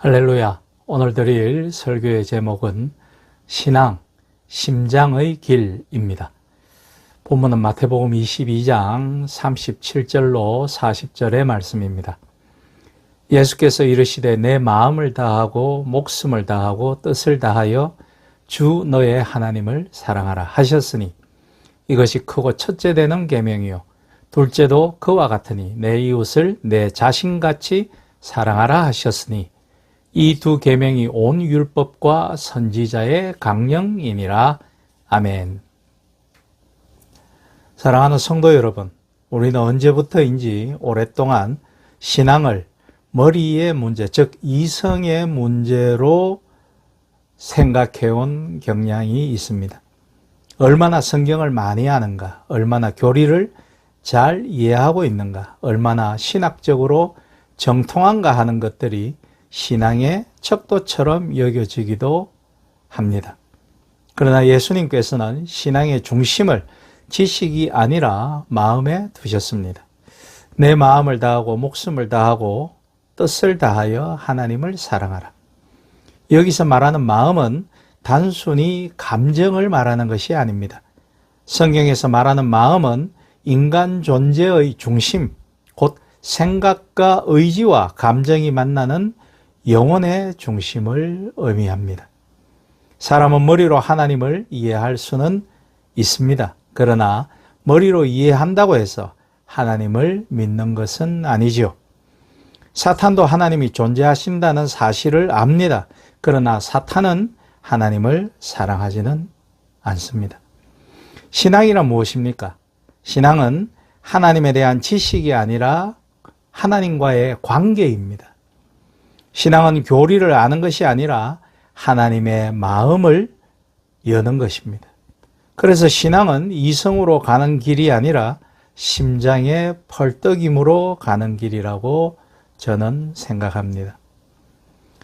할렐루야. 오늘 드릴 설교의 제목은 신앙, 심장의 길입니다. 본문은 마태복음 22장 37절로 40절의 말씀입니다. 예수께서 이르시되 내 마음을 다하고 목숨을 다하고 뜻을 다하여 주 너의 하나님을 사랑하라 하셨으니 이것이 크고 첫째 되는 계명이요 둘째도 그와 같으니 내 이웃을 내 자신같이 사랑하라 하셨으니 이 두 계명이 온 율법과 선지자의 강령이니라. 아멘. 사랑하는 성도 여러분, 우리는 언제부터인지 오랫동안 신앙을 머리의 문제, 즉 이성의 문제로 생각해온 경향이 있습니다. 얼마나 성경을 많이 아는가, 얼마나 교리를 잘 이해하고 있는가, 얼마나 신학적으로 정통한가 하는 것들이 신앙의 척도처럼 여겨지기도 합니다. 그러나 예수님께서는 신앙의 중심을 지식이 아니라 마음에 두셨습니다. 내 마음을 다하고 목숨을 다하고 뜻을 다하여 하나님을 사랑하라. 여기서 말하는 마음은 단순히 감정을 말하는 것이 아닙니다. 성경에서 말하는 마음은 인간 존재의 중심, 곧 생각과 의지와 감정이 만나는 영혼의 중심을 의미합니다. 사람은 머리로 하나님을 이해할 수는 있습니다. 그러나 머리로 이해한다고 해서 하나님을 믿는 것은 아니죠. 사탄도 하나님이 존재하신다는 사실을 압니다. 그러나 사탄은 하나님을 사랑하지는 않습니다. 신앙이란 무엇입니까? 신앙은 하나님에 대한 지식이 아니라 하나님과의 관계입니다. 신앙은 교리를 아는 것이 아니라 하나님의 마음을 여는 것입니다. 그래서 신앙은 이성으로 가는 길이 아니라 심장의 펄떡임으로 가는 길이라고 저는 생각합니다.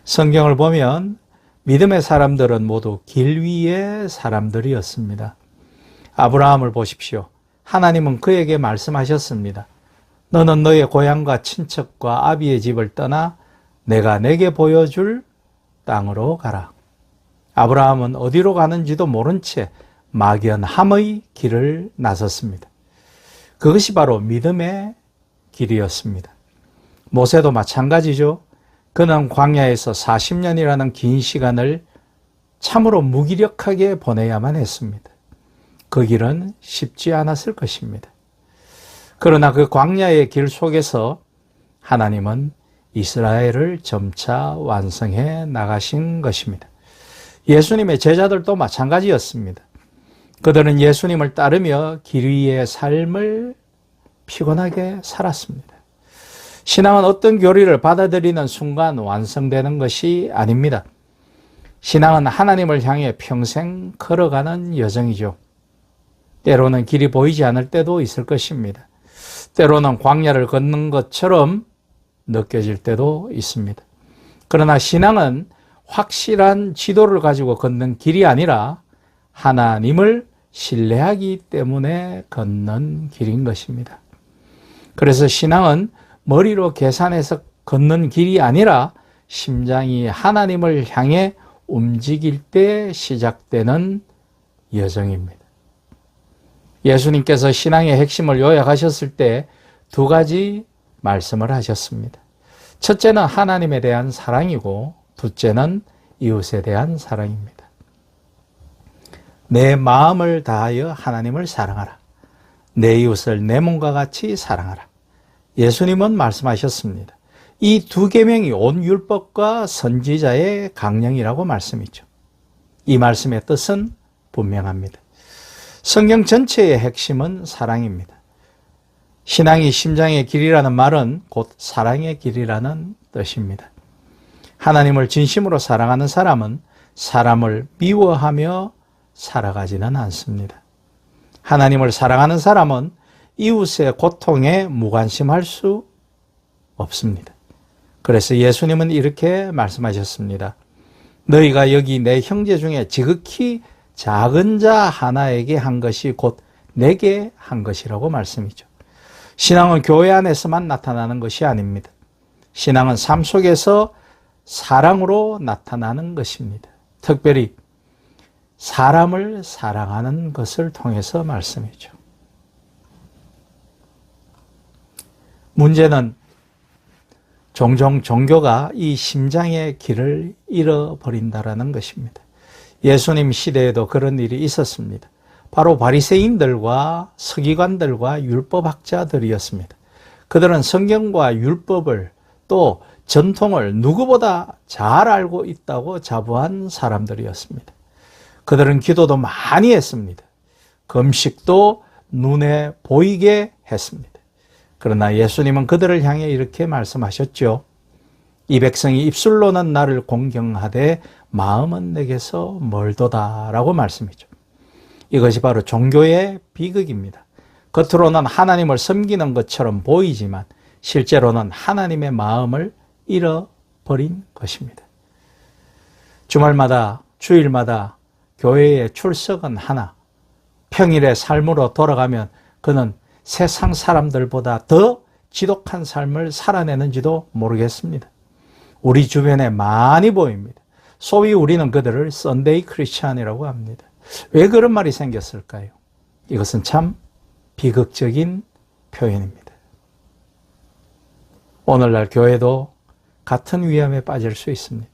성경을 보면 믿음의 사람들은 모두 길 위의 사람들이었습니다. 아브라함을 보십시오. 하나님은 그에게 말씀하셨습니다. 너는 너의 고향과 친척과 아비의 집을 떠나 내가 내게 보여줄 땅으로 가라. 아브라함은 어디로 가는지도 모른 채 막연함의 길을 나섰습니다. 그것이 바로 믿음의 길이었습니다. 모세도 마찬가지죠. 그는 광야에서 40년이라는 긴 시간을 참으로 무기력하게 보내야만 했습니다. 그 길은 쉽지 않았을 것입니다. 그러나 그 광야의 길 속에서 하나님은 이스라엘을 점차 완성해 나가신 것입니다. 예수님의 제자들도 마찬가지였습니다. 그들은 예수님을 따르며 길 위의 삶을 피곤하게 살았습니다. 신앙은 어떤 교리를 받아들이는 순간 완성되는 것이 아닙니다. 신앙은 하나님을 향해 평생 걸어가는 여정이죠. 때로는 길이 보이지 않을 때도 있을 것입니다. 때로는 광야를 걷는 것처럼 느껴질 때도 있습니다. 그러나 신앙은 확실한 지도를 가지고 걷는 길이 아니라 하나님을 신뢰하기 때문에 걷는 길인 것입니다. 그래서 신앙은 머리로 계산해서 걷는 길이 아니라 심장이 하나님을 향해 움직일 때 시작되는 여정입니다. 예수님께서 신앙의 핵심을 요약하셨을 때 두 가지 말씀을 하셨습니다. 첫째는 하나님에 대한 사랑이고 둘째는 이웃에 대한 사랑입니다. 내 마음을 다하여 하나님을 사랑하라. 내 이웃을 내 몸과 같이 사랑하라. 예수님은 말씀하셨습니다. 이 두 계명이 온 율법과 선지자의 강령이라고 말씀이죠. 이 말씀의 뜻은 분명합니다. 성경 전체의 핵심은 사랑입니다. 신앙이 심장의 길이라는 말은 곧 사랑의 길이라는 뜻입니다. 하나님을 진심으로 사랑하는 사람은 사람을 미워하며 살아가지는 않습니다. 하나님을 사랑하는 사람은 이웃의 고통에 무관심할 수 없습니다. 그래서 예수님은 이렇게 말씀하셨습니다. 너희가 여기 내 형제 중에 지극히 작은 자 하나에게 한 것이 곧 내게 한 것이라고 말씀이죠. 신앙은 교회 안에서만 나타나는 것이 아닙니다. 신앙은 삶 속에서 사랑으로 나타나는 것입니다. 특별히 사람을 사랑하는 것을 통해서 말씀이죠. 문제는 종종 종교가 이 심장의 길을 잃어버린다는 것입니다. 예수님 시대에도 그런 일이 있었습니다. 바로 바리새인들과 서기관들과 율법학자들이었습니다. 그들은 성경과 율법을 또 전통을 누구보다 잘 알고 있다고 자부한 사람들이었습니다. 그들은 기도도 많이 했습니다. 금식도 눈에 보이게 했습니다. 그러나 예수님은 그들을 향해 이렇게 말씀하셨죠. 이 백성이 입술로는 나를 공경하되 마음은 내게서 멀도다라고 말씀이죠. 이것이 바로 종교의 비극입니다. 겉으로는 하나님을 섬기는 것처럼 보이지만 실제로는 하나님의 마음을 잃어버린 것입니다. 주말마다 주일마다 교회에 출석은 하나 평일의 삶으로 돌아가면 그는 세상 사람들보다 더 지독한 삶을 살아내는지도 모르겠습니다. 우리 주변에 많이 보입니다. 소위 우리는 그들을 썬데이 크리스찬이라고 합니다. 왜 그런 말이 생겼을까요? 이것은 참 비극적인 표현입니다. 오늘날 교회도 같은 위험에 빠질 수 있습니다.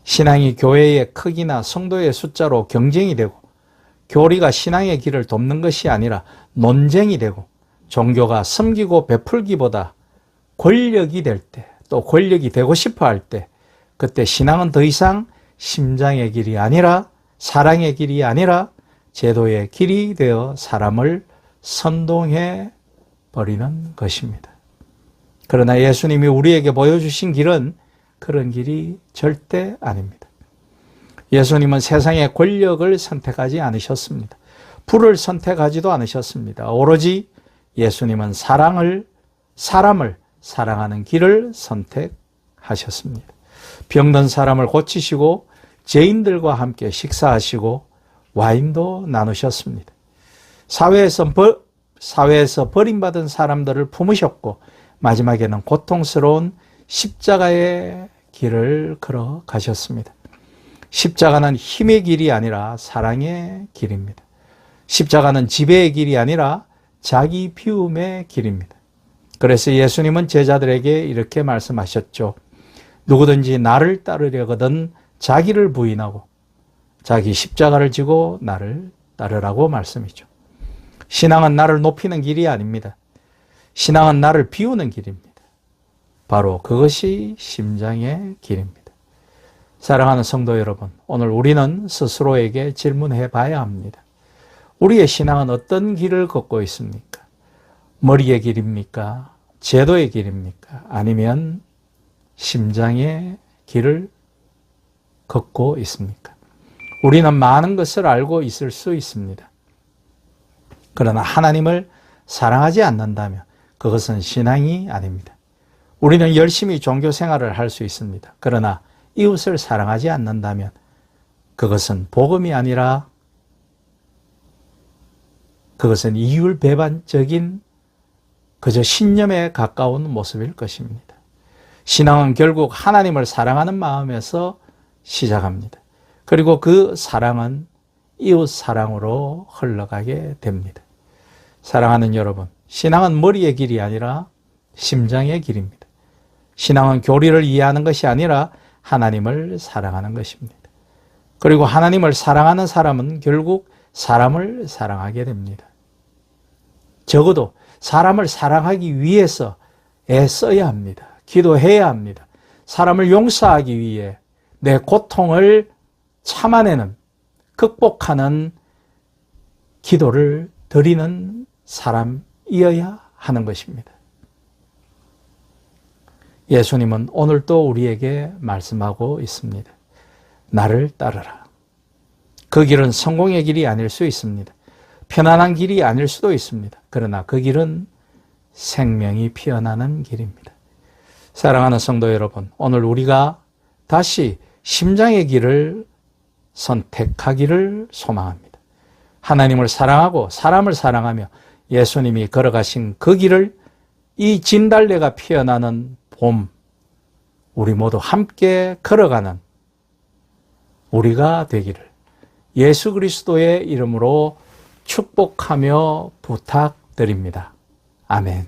신앙이 교회의 크기나 성도의 숫자로 경쟁이 되고 교리가 신앙의 길을 돕는 것이 아니라 논쟁이 되고 종교가 섬기고 베풀기보다 권력이 될 때, 또 권력이 되고 싶어 할 때, 그때 신앙은 더 이상 심장의 길이 아니라 사랑의 길이 아니라 제도의 길이 되어 사람을 선동해 버리는 것입니다. 그러나 예수님이 우리에게 보여주신 길은 그런 길이 절대 아닙니다. 예수님은 세상의 권력을 선택하지 않으셨습니다. 부를 선택하지도 않으셨습니다. 오로지 예수님은 사람을 사랑하는 길을 선택하셨습니다. 병든 사람을 고치시고 죄인들과 함께 식사하시고 와인도 나누셨습니다. 사회에서 버림받은 사람들을 품으셨고 마지막에는 고통스러운 십자가의 길을 걸어가셨습니다. 십자가는 힘의 길이 아니라 사랑의 길입니다. 십자가는 지배의 길이 아니라 자기 비움의 길입니다. 그래서 예수님은 제자들에게 이렇게 말씀하셨죠. 누구든지 나를 따르려거든 자기를 부인하고 자기 십자가를 지고 나를 따르라고 말씀이죠. 신앙은 나를 높이는 길이 아닙니다. 신앙은 나를 비우는 길입니다. 바로 그것이 심장의 길입니다. 사랑하는 성도 여러분, 오늘 우리는 스스로에게 질문해 봐야 합니다. 우리의 신앙은 어떤 길을 걷고 있습니까? 머리의 길입니까? 제도의 길입니까? 아니면 심장의 길을 걷고 있습니까? 우리는 많은 것을 알고 있을 수 있습니다. 그러나 하나님을 사랑하지 않는다면 그것은 신앙이 아닙니다. 우리는 열심히 종교 생활을 할 수 있습니다. 그러나 이웃을 사랑하지 않는다면 그것은 복음이 아니라 그것은 이율배반적인 그저 신념에 가까운 모습일 것입니다. 신앙은 결국 하나님을 사랑하는 마음에서 시작합니다. 그리고 그 사랑은 이웃 사랑으로 흘러가게 됩니다. 사랑하는 여러분, 신앙은 머리의 길이 아니라 심장의 길입니다. 신앙은 교리를 이해하는 것이 아니라 하나님을 사랑하는 것입니다. 그리고 하나님을 사랑하는 사람은 결국 사람을 사랑하게 됩니다. 적어도 사람을 사랑하기 위해서 애써야 합니다. 기도해야 합니다. 사람을 용서하기 위해 내 고통을 참아내는, 극복하는 기도를 드리는 사람이어야 하는 것입니다. 예수님은 오늘도 우리에게 말씀하고 있습니다. 나를 따르라. 그 길은 성공의 길이 아닐 수 있습니다. 편안한 길이 아닐 수도 있습니다. 그러나 그 길은 생명이 피어나는 길입니다. 사랑하는 성도 여러분, 오늘 우리가 다시 심장의 길을 선택하기를 소망합니다. 하나님을 사랑하고 사람을 사랑하며 예수님이 걸어가신 그 길을 이 진달래가 피어나는 봄, 우리 모두 함께 걸어가는 우리가 되기를 예수 그리스도의 이름으로 축복하며 부탁드립니다. 아멘.